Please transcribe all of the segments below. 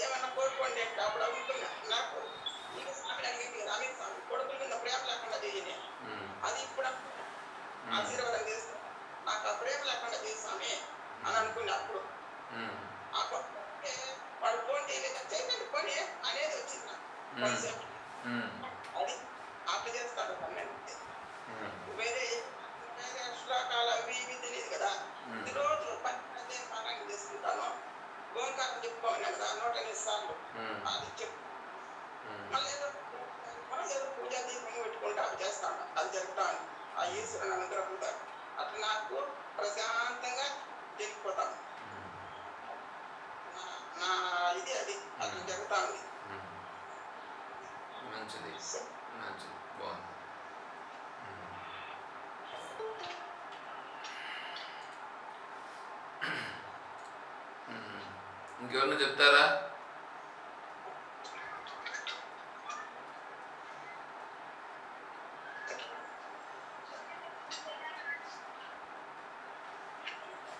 ఏమన్నా కోరుకోండి అంటే అప్పుడు అనుకున్నా నాకు ఈ స్వామి అడిగింది కదా అమిత్ స్వామి కొడుకుల మీద ప్రేమ లేకుండా చేయని అది ఇప్పుడు ఆశీర్వాదం చేస్తా నాకు ఆ ప్రేమ లేకుండా చేయి స్వామి అని అనుకున్నా అప్పుడు ఆ కొడుకు వాడు ఫోన్ చేయలేదు చేయకండి పోనీ అనేది వచ్చింది నాకు కొంతసేపు అది అట్లా చేస్తాడు పన్నెండు వేరే వేరే శ్లోకాలు అవి ఇవి తెలియదు కదా రోజు 12 పారాయణ చేసుకుంటాను ఓంకారం చెప్పుకోవాలి కదా 108 సార్లు అది చెప్పు మళ్ళీ ఏదో పూజా దీపం పెట్టుకుంటా చేస్తాను అది జరుగుతాను ఆ ఈశ్వరుని అనుగ్రహంతో అట్లా నాకు ప్రశాంతంగా జరిగిపోతాను నా ఇది అది అట్లా జరుగుతా ఉంది. మంచిది మంచిది బాగుంది. ఇంకెవరన్నా చెప్తారా?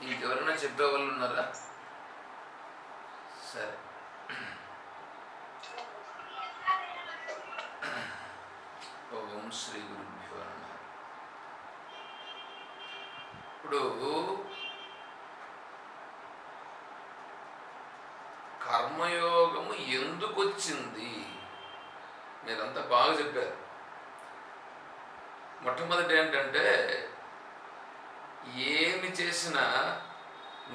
ఇంకెవరైనా చెప్పే వాళ్ళు ఉన్నారా? సరే, ఓం శ్రీ గురుభ్యో నమః. ఇప్పుడు కర్మయోగము ఎందుకు వచ్చింది? మీరంతా బాగా చెప్పారు. మొట్టమొదటి ఏంటంటే ఏమి చేసినా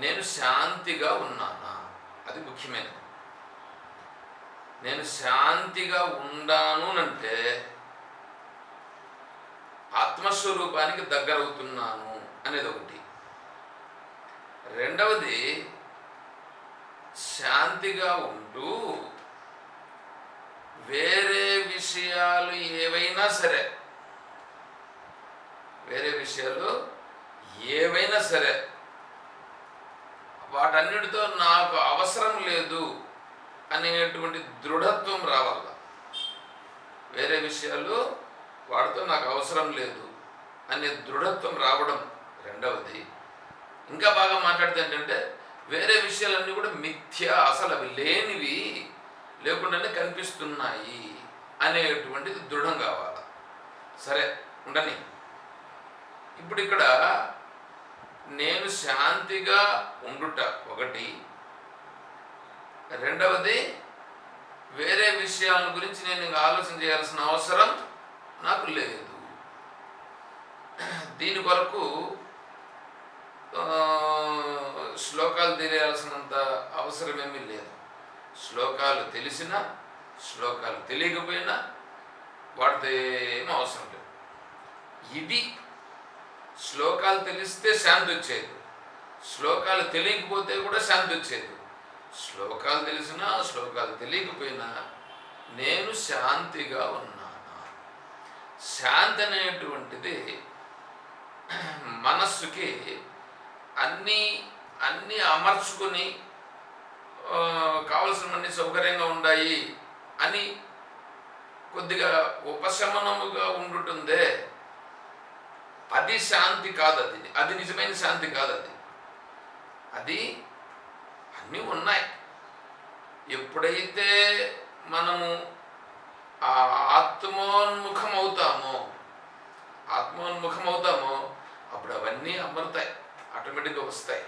నేను శాంతిగా ఉన్నానా, అది ముఖ్యమైనది. నేను శాంతిగా ఉండాను అంటే ఆత్మస్వరూపానికి దగ్గరవుతున్నాను అనేది ఒకటి. రెండవది, శాంతిగా ఉంటూ వేరే విషయాలు ఏవైనా సరే వాటన్నిటితో నాకు అవసరం లేదు అనేటువంటి దృఢత్వం రావాల. వేరే విషయాలు వాటితో నాకు అవసరం లేదు అనే దృఢత్వం రావడం రెండవది. ఇంకా బాగా మాట్లాడితే ఏంటంటే వేరే విషయాలన్నీ కూడా మిథ్య, అసలు అవి లేనివి, లేకుండానే కనిపిస్తున్నాయి అనేటువంటిది దృఢం కావాలి. సరే ఉండని. ఇప్పుడు ఇక్కడ నేను శాంతిగా ఉండుట ఒకటి, రెండవది వేరే విషయాల గురించి నేను ఇంకా ఆలోచన చేయాల్సిన అవసరం నాకు లేదు. దీని కొరకు శ్లోకాలు తెలియాల్సినంత అవసరమేమీ లేదు. శ్లోకాలు తెలిసినా శ్లోకాలు తెలియకపోయినా వాటితో ఏమీ అవసరం లేదు. ఇది శ్లోకాలు తెలిస్తే శాంతి వచ్చేది, శ్లోకాలు తెలియకపోతే కూడా శాంతి వచ్చేది. శ్లోకాలు తెలిసినా శ్లోకాలు తెలియకపోయినా నేను శాంతిగా ఉన్నాను. శాంతి అనేటువంటిది మనస్సుకి అన్నీ అమర్చుకొని కావలసినవన్నీ సౌకర్యంగా ఉన్నాయి అని కొద్దిగా ఉపశమనముగా ఉండుతుందే, అది శాంతి కాదు. అది నిజమైన శాంతి కాదు. అది అన్నీ ఉన్నాయి. ఎప్పుడైతే మనము ఆ ఆత్మోన్ముఖం అవుతామో అప్పుడు అవన్నీ అమరుతాయి, ఆటోమేటిక్గా వస్తాయి.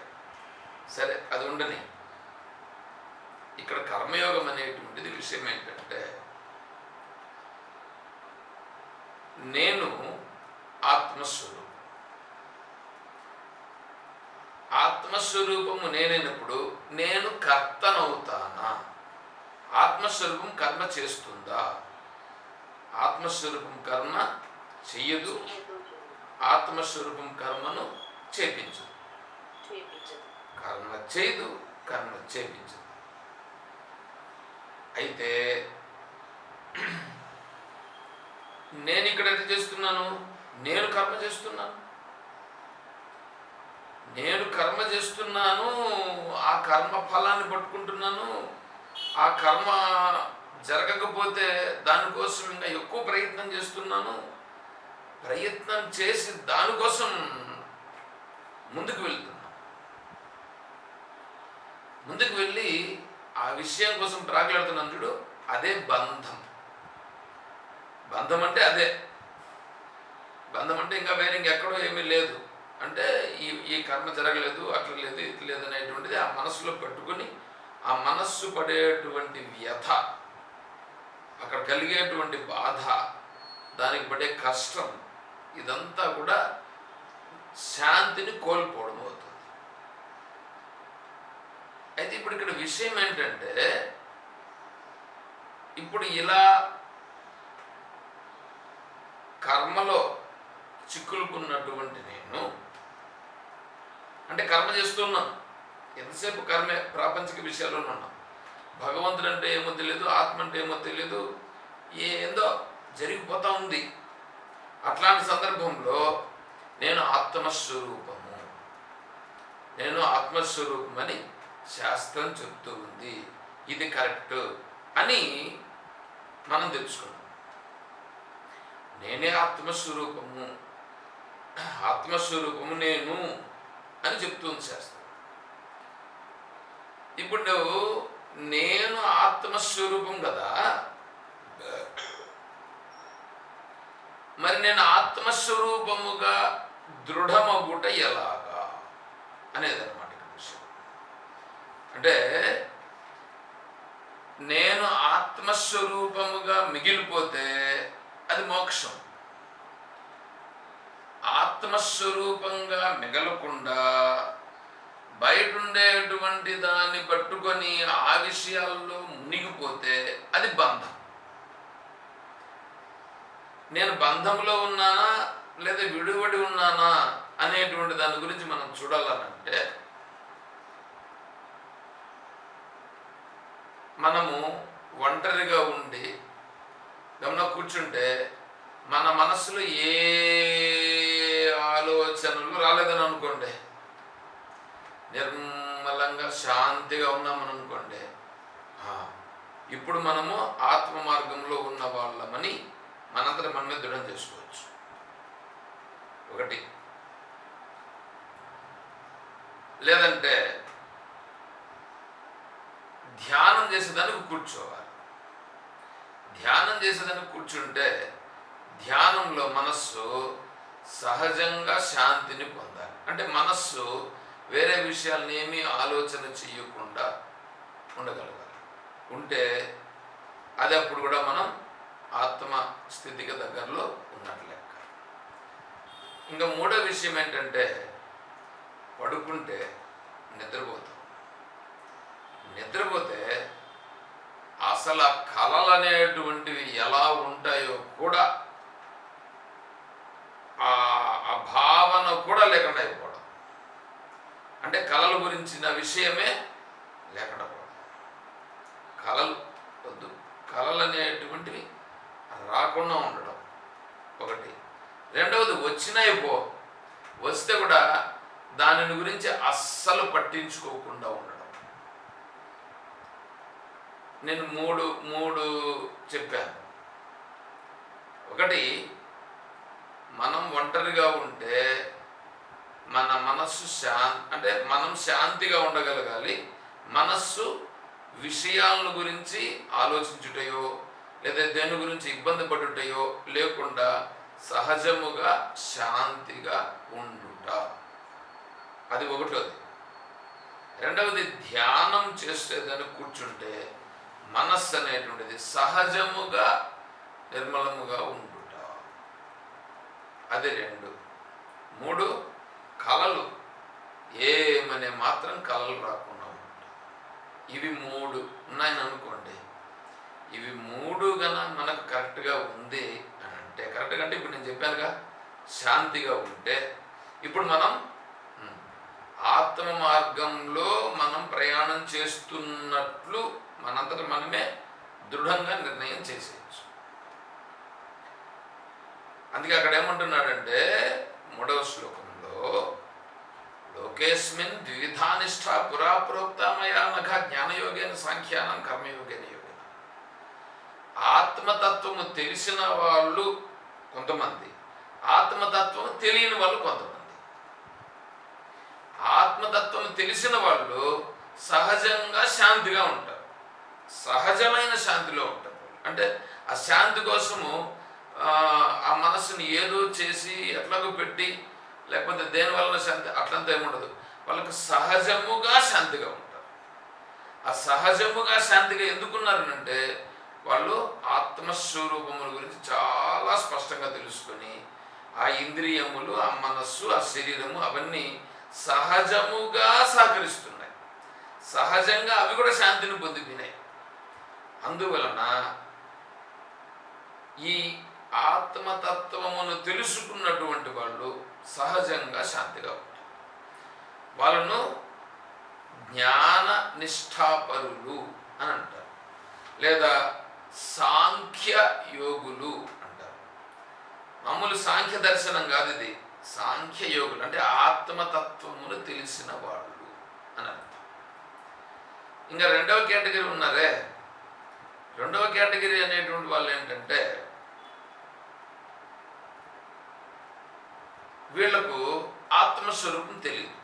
సరే, అది ఉండని. ఇక్కడ కర్మయోగం అనేటువంటిది విషయం ఏంటంటే, నేను ఆత్మస్వరూపము నేనైనప్పుడు నేను కర్తనవుతానా? ఆత్మస్వరూపం కర్మ చేస్తుందా? ఆత్మస్వరూపం కర్మ చెయ్యదు, ఆత్మస్వరూపం కర్మను చేపించదు. కర్మ చేయదు, కర్మ చేపించదు. అయితే నేను ఇక్కడ ఎంత చేస్తున్నాను? నేను కర్మ చేస్తున్నాను, ఆ కర్మ ఫలాన్ని పట్టుకుంటున్నాను. ఆ కర్మ జరగకపోతే దానికోసం ఇంకా ఎక్కువ ప్రయత్నం చేస్తున్నాను. ప్రయత్నం చేసి దానికోసం ముందుకు వెళ్ళి ఆ విషయం కోసం ప్రాకులాడుతున్నాను చూడు, అదే బంధం. బంధం అంటే అదే. బంధం అంటే ఇంకా వేరే ఇంకెక్కడో ఏమీ లేదు. అంటే ఈ కర్మ జరగలేదు, అట్లా లేదు, ఇట్లా లేదు అనేటువంటిది ఆ మనస్సులో పెట్టుకుని ఆ మనస్సు పడేటువంటి వ్యథ, అక్కడ కలిగేటువంటి బాధ, దానికి పడే కష్టం, ఇదంతా కూడా శాంతిని కోల్పోవడం అవుతుంది. అయితే ఇప్పుడు ఇక్కడ విషయం ఏంటంటే, ఇప్పుడు ఇలా కర్మలో చిక్కులుకున్నటువంటి నేను, అంటే కర్మ చేస్తున్నాను, ఎంతసేపు కర్మే, ప్రాపంచిక విషయాల్లోనే ఉన్నాం. భగవంతుడు అంటే ఏమో తెలియదు, ఆత్మ అంటే ఏమో తెలియదు, ఏందో జరిగిపోతూ ఉంది. అట్లాంటి సందర్భంలో నేను ఆత్మస్వరూపము, నేను ఆత్మస్వరూపమని శాస్త్రం చెప్తూ ఉంది, ఇది కరెక్ట్ అని మనం తెలుసుకున్నాం. నేనే ఆత్మస్వరూపము, ఆత్మస్వరూపము నేను అని చెప్తుంది శాస్త్రం. ఇప్పుడు నేను ఆత్మస్వరూపం కదా, మరి నేను ఆత్మస్వరూపముగా దృఢమగుట ఎలాగా అనేది అన్నమాట విషయం. అంటే నేను ఆత్మస్వరూపముగా మిగిలిపోతే అది మోక్షం. ఆత్మస్వరూపంగా మిగలకుండా బయట ఉండేటువంటి దాన్ని పట్టుకొని ఆ విషయాల్లో మునిగిపోతే అది బంధం. నేను బంధంలో ఉన్నానా లేదా విడివడి ఉన్నానా అనేటువంటి దాని గురించి మనం చూడాలనంటే, మనము ఒంటరిగా ఉండి గమన కూర్చుంటే మన మనసులో ఏ ఆలోచనలు రాలేదని అనుకోండి, నిర్మలంగా శాంతిగా ఉన్నామని అనుకోండి, ఇప్పుడు మనము ఆత్మ మార్గంలో ఉన్న వాళ్ళమని మనంతట మనమే దృఢం చేసుకోవచ్చు. ఒకటి. లేదంటే ధ్యానం చేసేదానికి కూర్చోవాలి. ధ్యానం చేసేదానికి కూర్చుంటే ధ్యానంలో మనస్సు సహజంగా శాంతిని పొందాలి. అంటే మనస్సు వేరే విషయాలను ఏమీ ఆలోచన చేయకుండా ఉండగలగాలి. ఉంటే అది అప్పుడు కూడా మనం ఆత్మ స్థితికి దగ్గరలో ఉన్నట్లు లెక్క. ఇంకా మూడో విషయం ఏంటంటే, పడుకుంటే నిద్రపోతాం. నిద్రపోతే అసలు ఆ కళలు అనేటువంటివి ఎలా ఉంటాయో కూడా ఆ భావన కూడా లేకుండా అయిపోవడం. అంటే కళల గురించిన విషయమే లేకుండా పోవడం. కళలు వద్దు, కళలు అనేటువంటివి రాకుండా ఉండడం ఒకటి. రెండవది, వచ్చినాయి వస్తే కూడా దానిని గురించి అస్సలు పట్టించుకోకుండా ఉండడం. నేను మూడు చెప్పాను. ఒకటి, మనం ఒంటరిగా ఉంటే మన మనస్సు అంటే మనం శాంతిగా ఉండగలగాలి. మనస్సు విషయాలను గురించి ఆలోచించుటయో లేదా దేని గురించి ఇబ్బంది పడుటయో లేకుండా సహజముగా శాంతిగా ఉండుట, అది ఒకటోది. రెండవది, ధ్యానం చేసేదని కూర్చుంటే మనస్సు అనేటువంటిది సహజముగా నిర్మలముగా ఉండుట, అది రెండు. మూడు, కళలు ఏమనే మాత్రం కళలు రాకుండా ఉంటాయి. ఇవి మూడు ఉన్నాయని అనుకోండి. ఇవి మూడు గన మనకు కరెక్ట్గా ఉంది అని అంటే, కరెక్ట్గా అంటే ఇప్పుడు నేను చెప్పానుగా, శాంతిగా ఉంటే ఇప్పుడు మనం ఆత్మ మార్గంలో మనం ప్రయాణం చేస్తున్నట్లు మనంతట మనమే దృఢంగా నిర్ణయం చేసేయచ్చు. అందుకే అక్కడ ఏమంటున్నాడంటే, మూడవ శ్లోకంలో, లోకేస్మిన్ ద్విధానిష్ట పురా ప్రోక్తమయా నఘ జ్ఞానయోగేన సాంఖ్యానం కర్మయోగేన యోగేన. ఆత్మతత్వము తెలిసిన వాళ్ళు కొంతమంది, ఆత్మతత్వము తెలియని వాళ్ళు కొంతమంది. ఆత్మతత్వం తెలిసిన వాళ్ళు సహజంగా శాంతిగా ఉంటారు. సహజమైన శాంతిలో ఉంటారు. అంటే ఆ శాంతి కోసము ఆ మనస్సుని ఏదో చేసి ఎట్లాగో పెట్టి, లేకపోతే దేనివల్ల శాంతి అట్లంతా ఏముండదు. వాళ్ళకు సహజముగా శాంతిగా ఉంటారు. ఆ సహజముగా శాంతిగా ఎందుకున్నారనంటే వాళ్ళు ఆత్మస్వరూపముల గురించి చాలా స్పష్టంగా తెలుసుకొని, ఆ ఇంద్రియములు, ఆ మనస్సు, ఆ శరీరము అవన్నీ సహజముగా సహకరిస్తున్నాయి. సహజంగా అవి కూడా శాంతిని పొందిపోయినాయి. అందువలన ఈ ఆత్మతత్వమును తెలుసుకున్నటువంటి వాళ్ళు సహజంగా శాంతిగా ఉంటారు. వాళ్ళను జ్ఞాన నిష్ఠాపరులు అని అంటారు, లేదా సాంఖ్య యోగులు అంటారు. మామూలు సాంఖ్య దర్శనం కాదు ఇది. సాంఖ్య యోగులు అంటే ఆత్మతత్వమును తెలిసిన వాళ్ళు అని అర్థం. ఇంకా రెండవ కేటగిరీ ఉన్నారే. రెండవ కేటగిరీ అనేటువంటి వాళ్ళు ఏంటంటే వీళ్లకు ఆత్మస్వరూపం తెలియదు,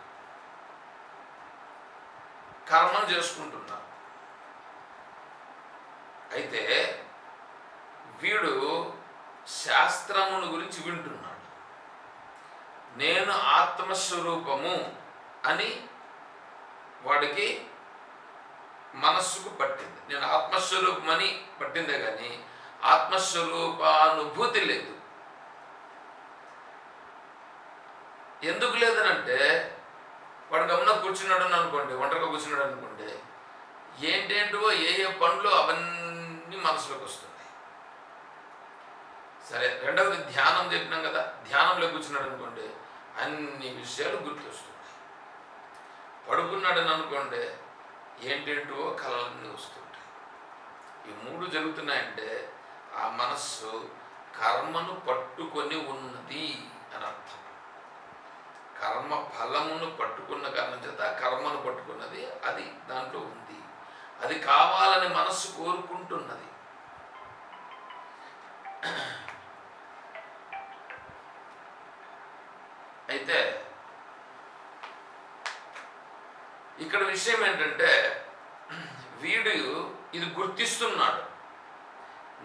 కర్మను చేసుకుంటున్నారు. అయితే వీడు శాస్త్రమును గురించి వింటున్నాడు. నేను ఆత్మస్వరూపము అని వాడికి మనస్సుకు పట్టింది. నేను ఆత్మస్వరూపమని పట్టిందే కానీ ఆత్మస్వరూపానుభూతి లేదు. ఎందుకు లేదనంటే వాడు గమనం కూర్చున్నాడు అనుకోండి, ఒంటరిగా కూర్చున్నాడు అనుకోండి, ఏంటేంటో ఏ పనులు అవన్నీ మనసులోకి వస్తున్నాయి. సరే, రెండవది ధ్యానం చెప్పినాం కదా. ధ్యానంలో కూర్చున్నాడు అనుకోండి, అన్ని విషయాలు గుర్తొస్తున్నాయి. పడుకున్నాడని అనుకోండి, ఏంటేంటో కళలన్నీ వస్తుంటాయి. ఈ మూడు జరుగుతున్నాయంటే ఆ మనస్సు కర్మను పట్టుకొని ఉన్నది అని అర్థం. కర్మ ఫలమును పట్టుకున్న కారణం చేత కర్మను పట్టుకున్నది, అది దాంట్లో ఉంది. అది కావాలని మనస్సు కోరుకుంటున్నది. అయితే ఇక్కడ విషయం ఏంటంటే వీడు ఇది గుర్తిస్తున్నాడు.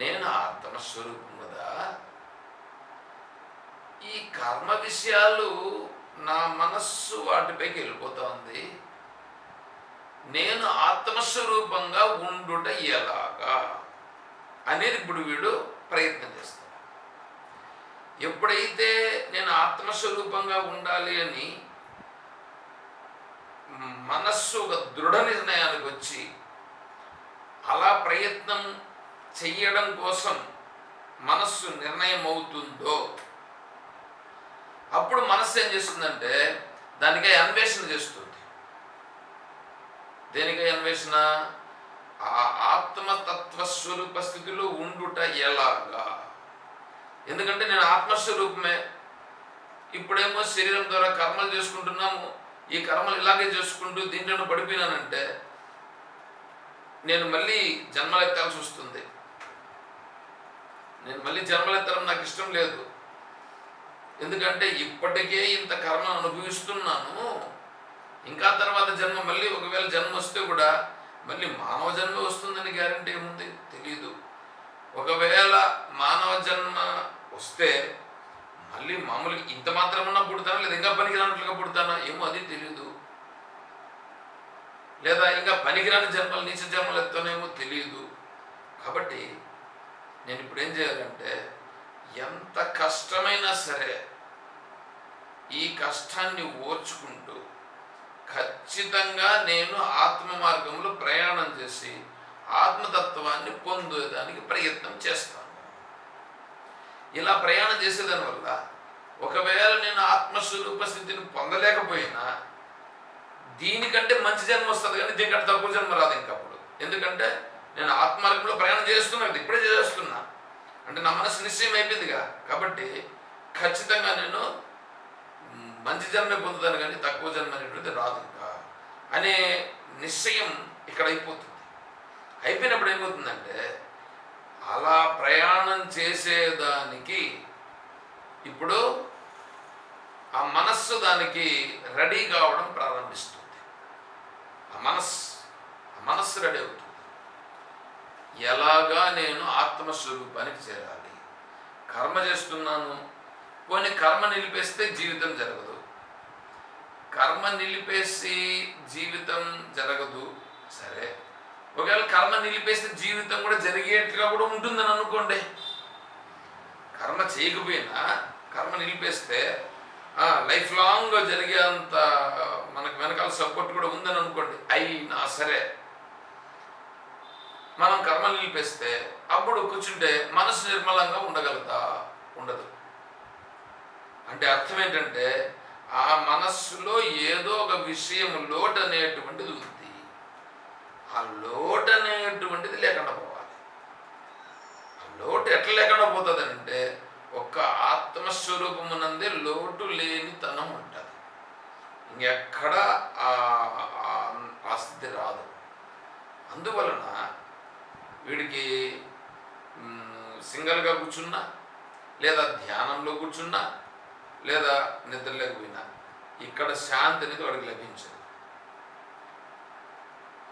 నేను ఆత్మస్వరూపం కదా, ఈ కర్మ విషయాలు నా మనస్సు వాటిపైకి వెళ్ళిపోతా ఉంది, నేను ఆత్మస్వరూపంగా ఉండుట ఎలాగా అనేది ఇప్పుడు వీడు ప్రయత్నం చేస్తాడు. ఎప్పుడైతే నేను ఆత్మస్వరూపంగా ఉండాలి అని మనస్సు ఒక దృఢ నిర్ణయానికి వచ్చి అలా ప్రయత్నం చెయ్యడం కోసం మనస్సు నిర్ణయం అవుతుందో అప్పుడు మనస్సు ఏం చేస్తుందంటే దానికై అన్వేషణ చేస్తుంది. దేనికై అన్వేషణ? ఆ ఆత్మతత్వ స్వరూప స్థితిలో ఉండుట ఎలాగా. ఎందుకంటే నేను ఆత్మస్వరూపమే. ఇప్పుడేమో శరీరం ద్వారా కర్మలు చేసుకుంటున్నాము, ఈ కర్మలు ఇలాగే చేసుకుంటూ దీంట్లో పడిపోయినానంటే నేను మళ్ళీ జన్మలెత్తాల్సి వస్తుంది. నేను మళ్ళీ జన్మలెత్తడం నాకు ఇష్టం లేదు. ఎందుకంటే ఇప్పటికే ఇంత కర్మ అనుభవిస్తున్నాను, ఇంకా తర్వాత జన్మ మళ్ళీ ఒకవేళ జన్మ వస్తే కూడా మళ్ళీ మానవ జన్మ వస్తుందని గ్యారంటీ ఏముంది? తెలీదు. ఒకవేళ మానవ జన్మ వస్తే మళ్ళీ మామూలుగా ఇంత మాత్రమన్నా పుడతానా, లేదా ఇంకా పనికిరానట్లుగా పుడతానా ఏమో అది తెలీదు. లేదా ఇంకా పనికిరాని జన్మలు, నీచ జన్మలు ఎత్తానేమో తెలియదు. కాబట్టి నేను ఇప్పుడు ఏం చేయాలంటే ఎంత కష్టమైనా సరే ఈ కష్టాన్ని ఓర్చుకుంటూ ఖచ్చితంగా నేను ఆత్మ మార్గంలో ప్రయాణం చేసి ఆత్మతత్వాన్ని పొందేదానికి ప్రయత్నం చేస్తాను. ఇలా ప్రయాణం చేసేదాని వల్ల ఒకవేళ నేను ఆత్మస్వరూప స్థితిని పొందలేకపోయినా దీనికంటే మంచి జన్మ వస్తుంది, కానీ దీనికంటే తక్కువ జన్మ రాదు ఇంకప్పుడు. ఎందుకంటే నేను ఆత్మమార్గంలో ప్రయాణం చేస్తున్నా, ఇప్పుడే చేస్తున్నా అంటే నా మనసు నిశ్చయం అయిపోయిందిగా. కాబట్టి ఖచ్చితంగా నేను మంచి జన్మే పొందుతాను, కానీ తక్కువ జన్మ అనేటువంటిది రాదు ఇంకా అనే నిశ్చయం ఇక్కడ అయిపోతుంది. అయిపోయినప్పుడు ఏమవుతుందంటే అలా ప్రయాణం చేసేదానికి ఇప్పుడు ఆ మనస్సు దానికి రెడీ కావడం ప్రారంభిస్తుంది. ఆ మనస్సు రెడీ అవుతుంది. ఎలాగా నేను ఆత్మస్వరూపానికి చేరాలి? కర్మ చేస్తున్నాను, పోనీ కర్మ నిలిపేస్తే జీవితం జరగదు. కర్మ నిలిపేసి జీవితం జరగదు, సరే. ఒకవేళ కర్మ నిలిపేస్తే జీవితం కూడా జరిగేట్టుగా కూడా ఉంటుందని అనుకోండి. కర్మ చేయకపోయినా కర్మ నిలిపేస్తే లైఫ్ లాంగ్ జరిగేంత మనకు వెనకాల సపోర్ట్ కూడా ఉందని అనుకోండి. అయినా సరే మనం కర్మ నిలిపేస్తే అప్పుడు కూర్చుంటే మనసు నిర్మలంగా ఉండగలుగుతా? ఉండదు. అంటే అర్థం ఏంటంటే ఆ మనస్సులో ఏదో ఒక విషయం లోటు అనేటువంటిది ఉంది. ఆ లోటు అనేటువంటిది లేకుండా పోవాలి. ఆ లోటు ఎట్లా లేకుండా పోతుంది అంటే ఒక్క ఆత్మస్వరూపమునందే లోటు లేని తనం ఉంటుంది. ఇంకెక్కడ ఆ స్థితి రాదు. అందువలన వీడికి సింగల్గా కూర్చున్నా, లేదా ధ్యానంలో కూర్చున్నా, లేదా నిద్రలేకపోయినా ఇక్కడ శాంతి అనేది వాడికి లభించదు.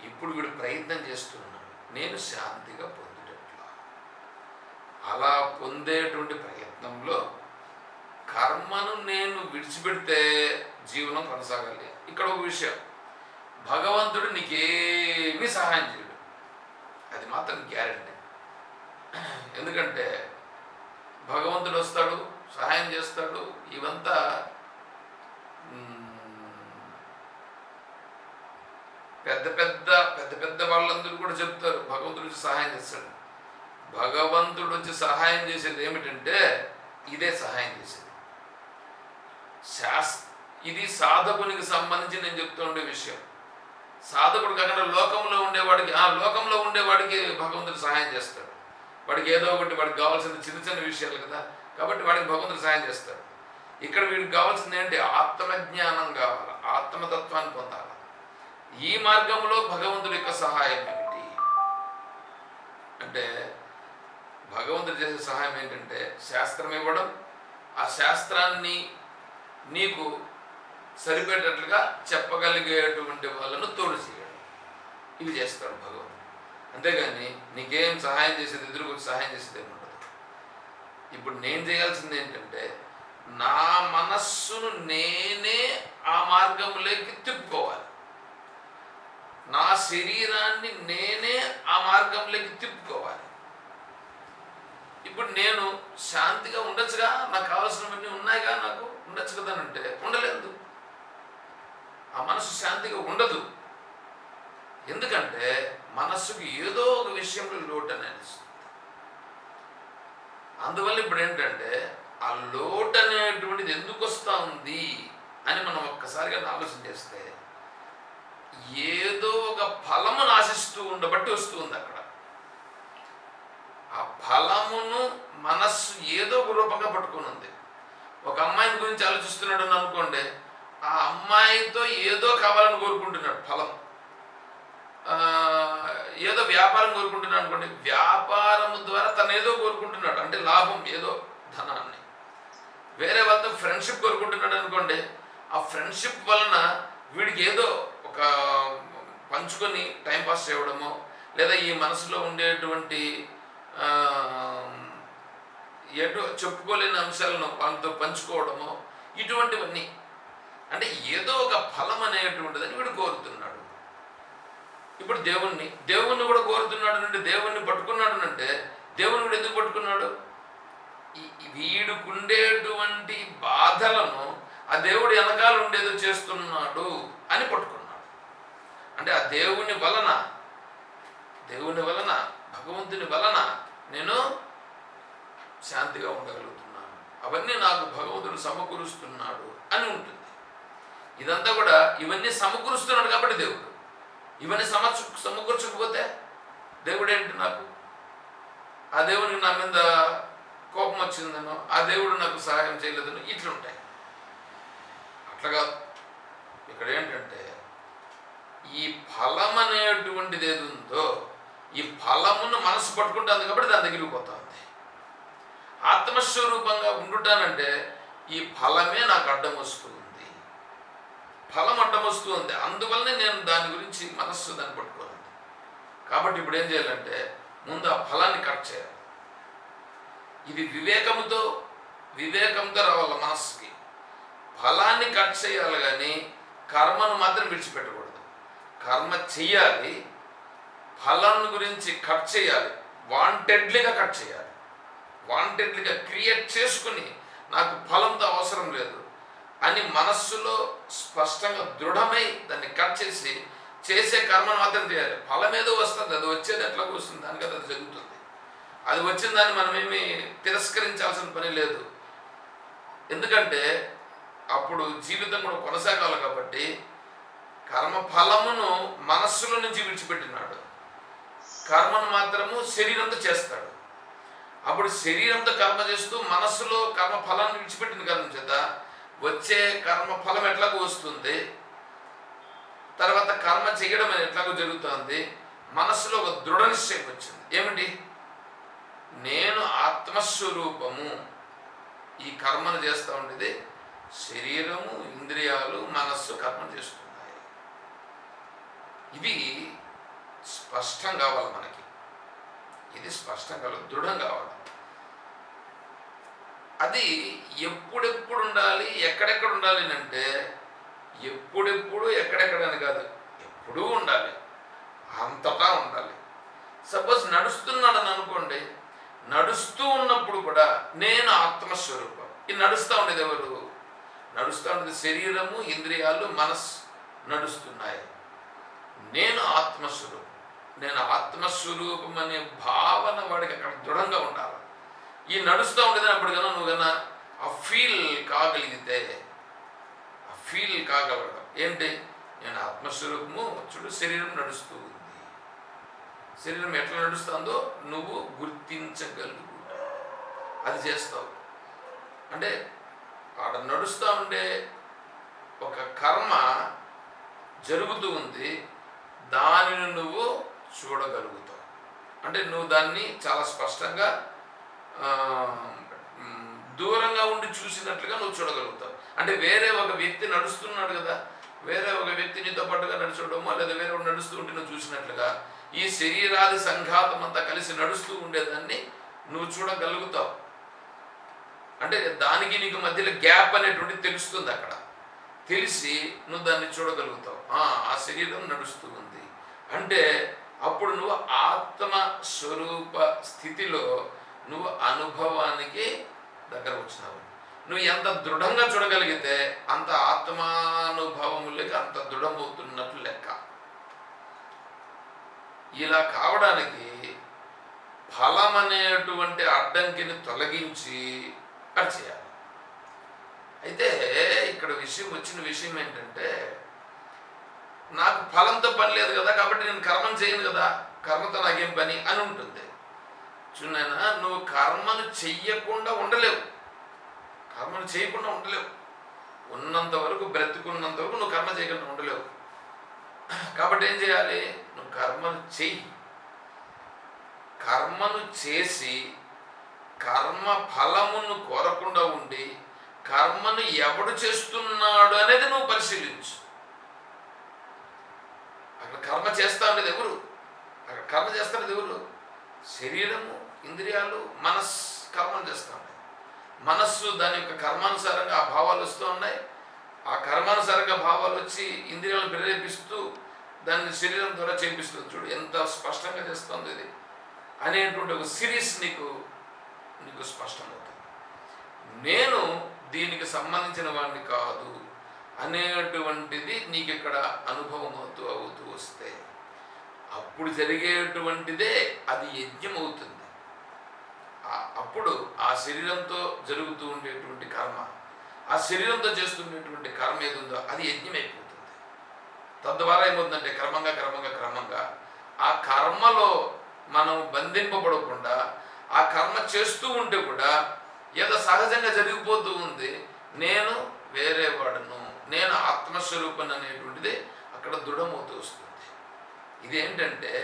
ఇప్పుడు వీడు ప్రయత్నం చేస్తున్నాడు, నేను శాంతిగా పొందేటట్లా. అలా పొందేటువంటి ప్రయత్నంలో కర్మను నేను విడిచిపెడితే జీవనం కొనసాగాలి. ఇక్కడ ఒక విషయం, భగవంతుడు నీకేమీ సహాయం చేయడు, అది మాత్రం గ్యారెంటీ. ఎందుకంటే భగవంతుడు వస్తాడు, సహాయం చేస్తాడు. ఇవంతా పెద్ద పెద్ద వాళ్ళందరూ కూడా చెప్తారు భగవంతుడు వచ్చి సహాయం చేస్తాడు. భగవంతుడు వచ్చి సహాయం చేసేది ఏమిటంటే ఇదే సహాయం చేసేది. ఇది సాధకునికి సంబంధించి నేను చెప్తూ ఉండే విషయం. సాధకుడు కాకుండా లోకంలో ఉండేవాడికి భగవంతుడు సహాయం చేస్తాడు. వాడికి ఏదో ఒకటి వాడికి కావాల్సిన చిన్న విషయాలు కదా, కాబట్టి వాడికి భగవంతుడు సహాయం చేస్తాడు. ఇక్కడ వీడికి కావాల్సింది ఏంటి? ఆత్మజ్ఞానం కావాలి, ఆత్మతత్వాన్ని పొందాలి. ఈ మార్గంలో భగవంతుడి యొక్క సహాయం ఏమిటి అంటే, భగవంతుడు చేసే సహాయం ఏంటంటే శాస్త్రం ఇవ్వడం, ఆ శాస్త్రాన్ని నీకు సరిపోయేటట్లుగా చెప్పగలిగేటువంటి వాళ్ళను తోడు చేయడం. ఇవి చేస్తాడు భగవంతుడు. అంతేగాని నీకేం సహాయం చేసేది, ఎదురుకొచ్చి సహాయం చేసేది ఏమి ఉండదు. ఇప్పుడు నేను చేయాల్సింది ఏంటంటే నా మనస్సును నేనే ఆ మార్గంలోకి తిప్పుకోవాలి. నా శరీరాన్ని నేనే ఆ మార్గంలోకి తిప్పుకోవాలి. ఇప్పుడు నేను శాంతిగా ఉండొచ్చుగా, నాకు కావాల్సినవన్నీ ఉన్నాయిగా, నాకు ఉండొచ్చు కదా అంటే ఉండలేదు. ఆ మనసు శాంతిగా ఉండదు. ఎందుకంటే మనస్సుకు ఏదో ఒక విషయంలో లోటు అని అనిపిస్తుంది. అందువల్ల ఇప్పుడు ఏంటంటే ఆ లోటు అనేటువంటిది ఎందుకు వస్తూ ఉంది అని మనం ఒక్కసారిగా ఆలోచన చేస్తే ఏదో ఒక ఫలమును ఆశిస్తూ ఉండబట్టి వస్తూ ఉంది. అక్కడ ఆ ఫలమును మనస్సు ఏదో ఒక రూపంగా పట్టుకుని ఉంది. ఒక అమ్మాయిని గురించి ఆలోచిస్తున్నాడు అని అనుకోండి, ఆ అమ్మాయితో ఏదో కావాలని కోరుకుంటున్నాడు ఫలం. ఏదో వ్యాపారం కోరుకుంటున్నాడు అనుకోండి, వ్యాపారం ద్వారా తను ఏదో కోరుకుంటున్నాడు, అంటే లాభం, ఏదో ధనాన్ని. వేరే వాళ్ళతో ఫ్రెండ్షిప్ కోరుకుంటున్నాడు అనుకోండి, ఆ ఫ్రెండ్షిప్ వలన వీడికి ఏదో ఒక పంచుకొని టైంపాస్ చేయడమో, లేదా ఈ మనసులో ఉండేటువంటి ఏదో చెప్పుకోలేని అంశాలను వాళ్ళతో పంచుకోవడమో, ఇటువంటివన్నీ. అంటే ఏదో ఒక ఫలం అనేటువంటిదని వీడు కోరుతున్నాడు. ఇప్పుడు దేవుణ్ణి కూడా కోరుతున్నాడు అంటే, దేవుణ్ణి పట్టుకున్నాడు అంటే దేవుని కూడా ఎందుకు పట్టుకున్నాడు? వీడుకుండేటువంటి బాధలను ఆ దేవుడు వెనకాల ఉండేదో చేస్తున్నాడు అని పట్టుకున్నాడు. అంటే ఆ దేవుని వలన భగవంతుని వలన నేను శాంతిగా ఉండగలుగుతున్నాను, అవన్నీ నాకు భగవంతుడు సమకూరుస్తున్నాడు అని ఉంటుంది. ఇదంతా కూడా ఇవన్నీ సమకూరుస్తున్నాడు కాబట్టి దేవుడు. ఇవన్నీ సమకూర్చకపోతే దేవుడు ఏంటి? నాకు ఆ దేవునికి నా మీద కోపం వచ్చిందనో, ఆ దేవుడు నాకు సహాయం చేయలేదనో ఇట్లుంటాయి. అట్లాగా ఇక్కడ ఏంటంటే ఈ ఫలం అనేటువంటిది ఏది ఉందో, ఈ ఫలమును మనసు పట్టుకుంటుంది కాబట్టి దాని దగ్గరికి పోతుంది. ఆత్మస్వరూపంగా ఉండుటానంటే ఈ ఫలమే నాకు అడ్డం వస్తుంది, ఫలం అడ్డం వస్తూ ఉంది. అందువల్లనే నేను దాని గురించి మనస్సు దాన్ని పట్టుకోలేదు. కాబట్టి ఇప్పుడు ఏం చేయాలంటే ముందు ఆ ఫలాన్ని కట్ చేయాలి. ఇది వివేకంతో రావాలి మనస్సుకి. ఫలాన్ని కట్ చేయాలి కానీ కర్మను మాత్రం విడిచిపెట్టకూడదు. కర్మ చెయ్యాలి, ఫలం గురించి కట్ చేయాలి, వాంటెడ్లీగా కట్ చేయాలి. వాంటెడ్లీగా క్రియేట్ చేసుకుని నాకు ఫలంతో అవసరం లేదు అని మనస్సులో స్పష్టంగా దృఢమై దాన్ని కట్ చేసి చేసే కర్మను మాత్రం చేయాలి. ఫలం ఏదో వస్తుంది, అది వచ్చేది ఎట్లా వస్తుంది దానికి అది జరుగుతుంది. అది వచ్చిన దాన్ని మనమేమి తిరస్కరించాల్సిన పని లేదు. ఎందుకంటే అప్పుడు జీవితం కూడా కొనసాగాలి కాబట్టి కర్మ ఫలమును మనస్సులో నుంచి విడిచిపెట్టినాడు, కర్మను మాత్రము శరీరంతో చేస్తాడు. అప్పుడు శరీరంతో కర్మ చేస్తూ మనస్సులో కర్మ ఫలాన్ని విడిచిపెట్టిన కారణం చేత వచ్చే కర్మ ఫలం ఎట్లాగో వస్తుంది, తర్వాత కర్మ చేయడం అనేది ఎట్లాగో జరుగుతుంది. మనస్సులో ఒక దృఢ నిశ్చయం వచ్చింది. ఏమిటి? నేను ఆత్మస్వరూపము. ఈ కర్మను చేస్తూ ఉండేది శరీరము, ఇంద్రియాలు, మనస్సు కర్మను చేస్తున్నాయి. ఇది స్పష్టం కావాలి మనకి, ఇది స్పష్టం కావాలి, దృఢం కావాలి. అది ఎప్పుడెప్పుడు ఉండాలి, ఎక్కడెక్కడ ఉండాలి అంటే ఎప్పుడెప్పుడు ఎక్కడెక్కడని కాదు, ఎప్పుడూ ఉండాలి, అంతటా ఉండాలి. సపోజ్ నడుస్తున్నాడని అనుకోండి, నడుస్తూ ఉన్నప్పుడు కూడా నేను ఆత్మస్వరూపం. ఇది నడుస్తూ ఉండేది ఎవరు? నడుస్తూ ఉండేది శరీరము, ఇంద్రియాలు, మనస్సు నడుస్తున్నాయి. నేను ఆత్మస్వరూపం. నేను ఆత్మస్వరూపం అనే భావన వాడికి అక్కడ దృఢంగా ఉండాలి. ఈ నడుస్తూ ఉండేది అప్పుడు కన్నా నువ్వు కన్నా ఆ ఫీల్ కాగలిగితే, ఆ ఫీల్ కాగలగడం ఏంటి? నేను ఆత్మస్వరూపము. చూడు, శరీరం నడుస్తూ ఉంది. శరీరం ఎట్లా నడుస్తుందో నువ్వు గుర్తించగలుగు, అది చేస్తావు. అంటే ఆడ నడుస్తూ ఉండే ఒక కర్మ జరుగుతూ ఉంది, దానిని నువ్వు చూడగలుగుతావు. అంటే నువ్వు దాన్ని చాలా స్పష్టంగా దూరంగా ఉండి చూసినట్లుగా నువ్వు చూడగలుగుతావు. అంటే వేరే ఒక వ్యక్తి నడుస్తున్నాడు కదా, వేరే ఒక వ్యక్తి నీతో పాటుగా నడుచడమో లేదా వేరే ఒకటి నడుస్తూ ఉంటే నువ్వు చూసినట్లుగా ఈ శరీరాది సంఘాతం అంతా కలిసి నడుస్తూ ఉండేదాన్ని నువ్వు చూడగలుగుతావు. అంటే దానికి నీకు మధ్యలో గ్యాప్ అనేటువంటిది తెలుస్తుంది. అక్కడ తెలిసి నువ్వు దాన్ని చూడగలుగుతావు. ఆ శరీరం నడుస్తూ ఉంది అంటే అప్పుడు నువ్వు ఆత్మ స్వరూప స్థితిలో నువ్వు అనుభవానికి దగ్గర వచ్చినావు. నువ్వు ఎంత దృఢంగా చూడగలిగితే అంత ఆత్మానుభవములకి అంత దృఢమవుతున్నట్లు లెక్క. ఇలా కావడానికి ఫలం అనేటువంటి అడ్డంకిని తొలగించి అది చేయాలి. అయితే ఇక్కడ వచ్చిన విషయం ఏంటంటే, నాకు ఫలంతో పని లేదు కదా కాబట్టి నేను కర్మను చేయను కదా, కర్మతో నాకేం పని అని ఉంటుంది. చూడైనా నువ్వు కర్మను చెయ్యకుండా ఉండలేవు, కర్మను చేయకుండా ఉండలేవు. ఉన్నంత వరకు, బ్రతుకున్నంత వరకు నువ్వు కర్మ చేయకుండా ఉండలేవు. కాబట్టి ఏం చేయాలి? నువ్వు కర్మను చెయ్యి. కర్మను చేసి కర్మ ఫలమును కోరకుండా ఉండి కర్మను ఎవడు చేస్తున్నాడు అనేది నువ్వు పరిశీలించు. అక్కడ కర్మ చేస్తా ఉండేది ఎవరు? అక్కడ కర్మ చేస్తున్నది ఎవరు? శరీరము, ఇంద్రియాలు, మనస్సు కర్మను చేస్తూ ఉన్నాయి. మనస్సు దాని యొక్క కర్మానుసారంగా ఆ భావాలు వస్తూ ఉన్నాయి. ఆ కర్మానుసారంగా భావాలు వచ్చి ఇంద్రియాలను ప్రేరేపిస్తూ దాన్ని శరీరం ద్వారా చేపిస్తుంది. చూడు ఎంత స్పష్టంగా చేస్తుంది ఇది అనేటువంటి ఒక సిరీస్ నీకు స్పష్టమవుతుంది. నేను దీనికి సంబంధించిన వాడిని కాదు అనేటువంటిది నీకు ఇక్కడ అనుభవం అవుతూ వస్తే అప్పుడు జరిగేటువంటిదే అది యజ్ఞం అవుతుంది. అప్పుడు ఆ శరీరంతో జరుగుతూ ఉండేటువంటి కర్మ, ఆ శరీరంతో చేస్తుండేటువంటి కర్మ ఏదుందో అది యజ్ఞం అయిపోతుంది. తద్వారా ఏమవుతుందంటే క్రమంగా ఆ కర్మలో మనం బంధింపబడకుండా ఆ కర్మ చేస్తూ ఉంటే కూడా ఏదో సహజంగా జరిగిపోతూ ఉంది. నేను వేరే వాడును, నేను ఆత్మస్వరూపం అనేటువంటిది అక్కడ దృఢమవుతూ వస్తుంది. ఇదేంటంటే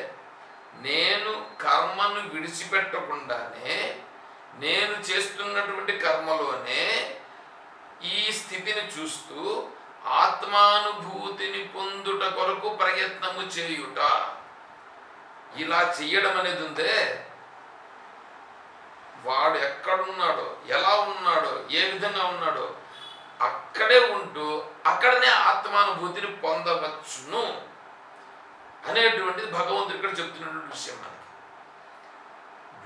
నేను కర్మను విడిచిపెట్టకుండానే నేను చేస్తున్నటువంటి కర్మలోనే ఈ స్థితిని చూస్తూ ఆత్మానుభూతిని పొందుట కొరకు ప్రయత్నము చేయుట. ఇలా చెయ్యడం అనేది ఉందే, వాడు ఎక్కడున్నాడో, ఎలా ఉన్నాడో, ఏ విధంగా ఉన్నాడో అక్కడే ఉంటూ అక్కడనే ఆత్మానుభూతిని పొందవచ్చును అనేటువంటిది భగవంతుడు ఇక్కడ చెప్తున్నటువంటి విషయం. మనకి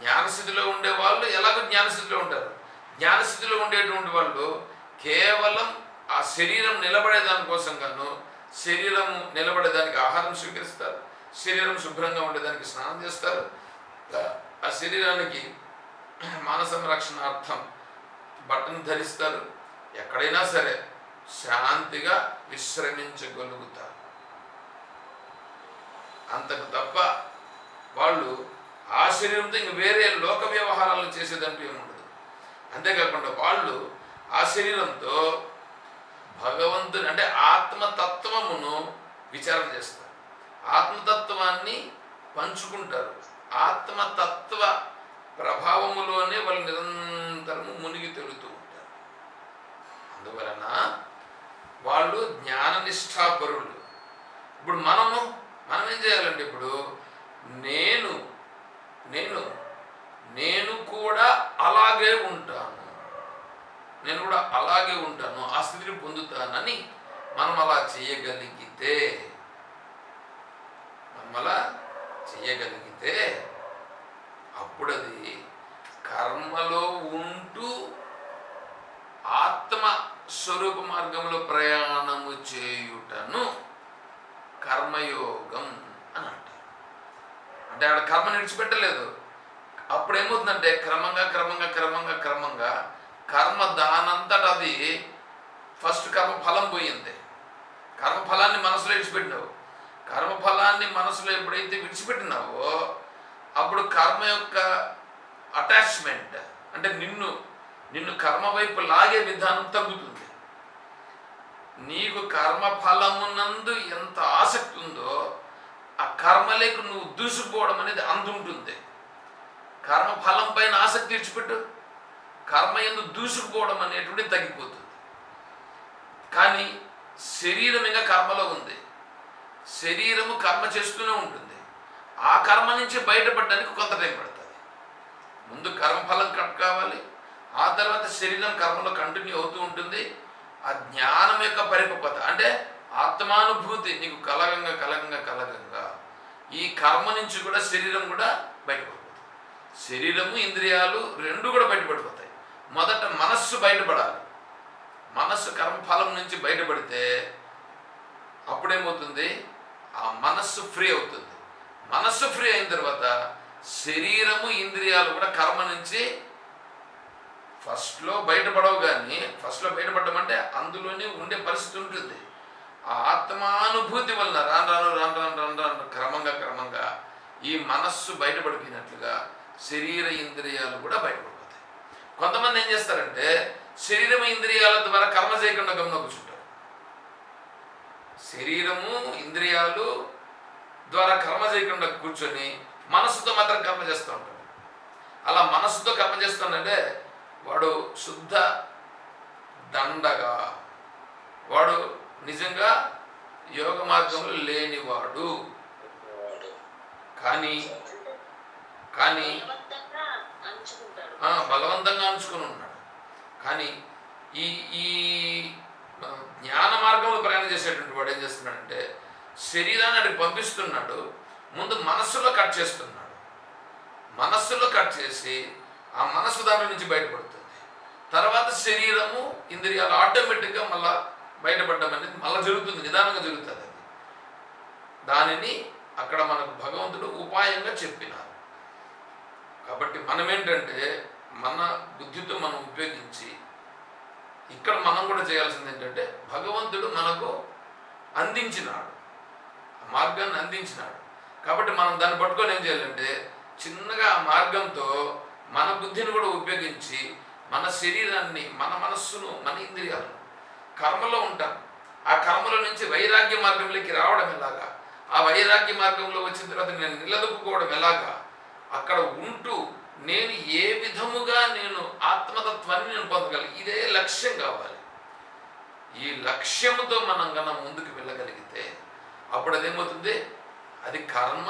జ్ఞానస్థితిలో ఉండే వాళ్ళు ఎలాగో జ్ఞానస్థితిలో ఉంటారు. జ్ఞానస్థితిలో ఉండేటువంటి వాళ్ళు కేవలం ఆ శరీరం నిలబడేదానికోసం గాను, శరీరం నిలబడేదానికి ఆహారం స్వీకరిస్తారు, శరీరం శుభ్రంగా ఉండేదానికి స్నానం చేస్తారు, ఆ శరీరానికి మాన సంరక్షణార్థం బట్టను ధరిస్తారు, ఎక్కడైనా సరే శాంతిగా విశ్రమించగలుగుతారు. అంతకు తప్ప వాళ్ళు ఆ శరీరంతో ఇంక వేరే లోక వ్యవహారాలను చేసేదంటూ ఏముండదు. అంతేకాకుండా వాళ్ళు ఆ శరీరంతో భగవంతుని అంటే ఆత్మతత్వమును విచారణ చేస్తారు, ఆత్మతత్వాన్ని పంచుకుంటారు, ఆత్మతత్వ ప్రభావములోనే వాళ్ళు నిరంతరము మునిగి తేలుతూ ఉంటారు. అందువలన వాళ్ళు జ్ఞాననిష్టాపరులు. ఇప్పుడు మనం ఏం చేయాలంటే, ఇప్పుడు నేను నేను నేను కూడా అలాగే ఉంటాను, నేను కూడా అలాగే ఉంటాను, ఆ స్థితిని పొందుతానని మనం అలా చేయగలిగితే, అప్పుడు అది కర్మలో ఉంటూ ఆత్మ స్వరూప మార్గంలో ప్రయాణము చేయుటను కర్మయోగం అని అంటారు. అంటే ఆడ కర్మని విడిచిపెట్టలేదు. అప్పుడు ఏమవుతుందంటే క్రమంగా క్రమంగా క్రమంగా క్రమంగా కర్మ దానంతట అది ఫస్ట్ కర్మ ఫలం పోయింది. కర్మఫలాన్ని మనసులో విడిచిపెట్టినావు. కర్మఫలాన్ని మనసులో ఎప్పుడైతే విడిచిపెట్టినావో అప్పుడు కర్మ యొక్క అటాచ్మెంట్ అంటే నిన్ను కర్మ వైపు లాగే విధానం తగ్గుతుంది. నీకు కర్మఫలమునందు ఎంత ఆసక్తి ఉందో ఆ కర్మలేకు నువ్వు దూసుకుపోవడం అనేది అందుంటుంది. కర్మఫలం పైన ఆసక్తి విడిచిపెట్టు, కర్మ యందు దూసుకుపోవడం అనేటువంటిది తగ్గిపోతుంది. కానీ శరీరం ఇంకా కర్మలో ఉంది, శరీరము కర్మ చేస్తూనే ఉంటుంది. ఆ కర్మ నుంచి బయటపడడానికి కొంత టైం పడుతుంది. ముందు కర్మఫలం కట్ కావాలి, ఆ తర్వాత శరీరం కర్మలో కంటిన్యూ అవుతూ ఉంటుంది. ఆ జ్ఞానం యొక్క పరిపక్వత అంటే ఆత్మానుభూతి నీకు కలగంగా కలగంగా కలగంగా ఈ కర్మ నుంచి కూడా శరీరం కూడా బయటపడిపోతుంది. శరీరము ఇంద్రియాలు రెండు కూడా బయటపడిపోతాయి. మొదట మనస్సు బయటపడాలి. మనస్సు కర్మఫలం నుంచి బయటపడితే అప్పుడేమవుతుంది, ఆ మనస్సు ఫ్రీ అవుతుంది. మనస్సు ఫ్రీ అయిన తర్వాత శరీరము ఇంద్రియాలు కూడా కర్మ నుంచి ఫస్ట్లో బయటపడవు. కానీ ఫస్ట్లో బయటపడడం అంటే అందులోనే ఉండే పరిస్థితి ఉంటుంది. ఆ ఆత్మానుభూతి వలన రాను రాను రాను రాను రాను రాను క్రమంగా క్రమంగా ఈ మనస్సు బయటపడిపోయినట్లుగా శరీర ఇంద్రియాలు కూడా బయటపడిపోతాయి. కొంతమంది ఏం చేస్తారంటే శరీరము ఇంద్రియాల ద్వారా కర్మ చేయకుండా గమన కూర్చుంటారు. శరీరము ఇంద్రియాలు ద్వారా కర్మ చేయకుండా కూర్చొని మనస్సుతో మాత్రం కర్మ చేస్తూ ఉంటాడు. అలా మనస్సుతో కర్మ చేస్తానంటే వాడు శుద్ధ దండగా, వాడు నిజంగా యోగ మార్గంలో లేనివాడు. కానీ బలవంతంగా అంచుకుని ఉన్నాడు. కానీ ఈ ఈ జ్ఞాన మార్గంలో ప్రయాణం చేసేటువంటి వాడు ఏం చేస్తున్నాడంటే శరీరాన్ని అడిగి పంపిస్తున్నాడు, ముందు మనస్సులో కట్ చేస్తున్నాడు. మనస్సులో కట్ చేసి ఆ మనస్సు దాని నుంచి బయటపడుతుంది. తర్వాత శరీరము ఇంద్రియాలు ఆటోమేటిక్గా మళ్ళా బయటపడడం అనేది మళ్ళీ జరుగుతుంది, నిదానంగా జరుగుతుంది. అది దానిని అక్కడ మనకు భగవంతుడు ఉపాయంగా చెప్పినారు. కాబట్టి మనం ఏంటంటే మన బుద్ధితో మనం ఉపయోగించి ఇక్కడ మనం కూడా చేయాల్సింది ఏంటంటే భగవంతుడు మనకు అందించినాడు, మార్గాన్ని అందించినాడు. కాబట్టి మనం దాన్ని పట్టుకొని ఏం చేయాలంటే చిన్నగా ఆ మార్గంతో మన బుద్ధిని కూడా ఉపయోగించి మన శరీరాన్ని, మన మనస్సును, మన ఇంద్రియాలను కర్మలో ఉంటాం. ఆ కర్మలో నుంచి వైరాగ్య మార్గంలోకి రావడం ఎలాగా, ఆ వైరాగ్య మార్గంలో వచ్చిన తర్వాత నేను నిలదొక్కుకోవడం ఎలాగా, అక్కడ ఉంటూ నేను ఏ విధముగా నేను ఆత్మతత్వాన్ని నేను పొందగలను, ఇదే లక్ష్యం కావాలి. ఈ లక్ష్యముతో మనం కన్నా ముందుకు వెళ్ళగలిగితే అప్పుడు అదేమవుతుంది, అది కర్మ